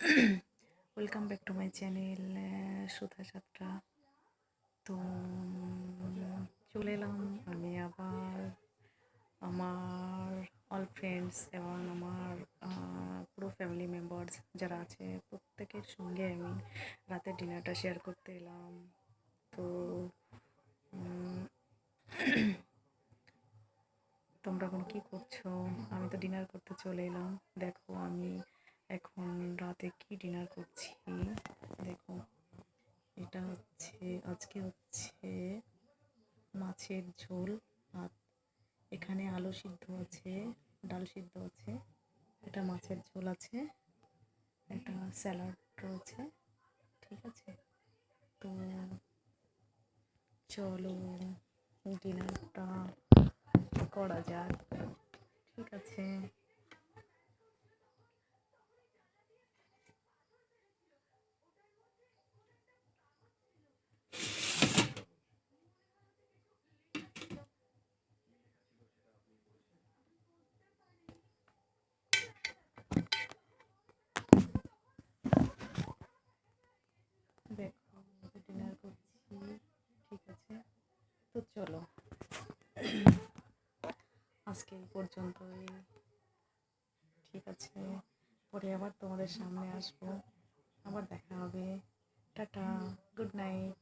Welcome back to my channel Sudha Yatra. তো চলে এলাম আমি আবার আমার অল ফ্রেন্ডস এবং আমার পুরো ফ্যামিলি মেম্বার্স যারা আছে প্রত্যেকের সঙ্গে আমি রাতের ডিনারটা শেয়ার করতে এলাম। তো তোমরা এখন কী করছো? আমি তো ডিনার করতে চলে এলাম। দেখো আমি এখন রাতে কি ডিনার করছি। দেখো, এটা হচ্ছে আজকে হচ্ছে মাছের ঝোল, আর এখানে আলু সিদ্ধ আছে, ডাল সিদ্ধ আছে, এটা মাছের ঝোল আছে, একটা স্যালাড রয়েছে। ঠিক আছে, তো চলো ডিনারটা করা যাক। ঠিক আছে, দেখো ডিনার করছি। ঠিক আছে, তো চলো আজকে এই পর্যন্তই। ঠিক আছে, পরে আবার তোমাদের সামনে আসবো, আবার দেখা হবে। Tata, good night.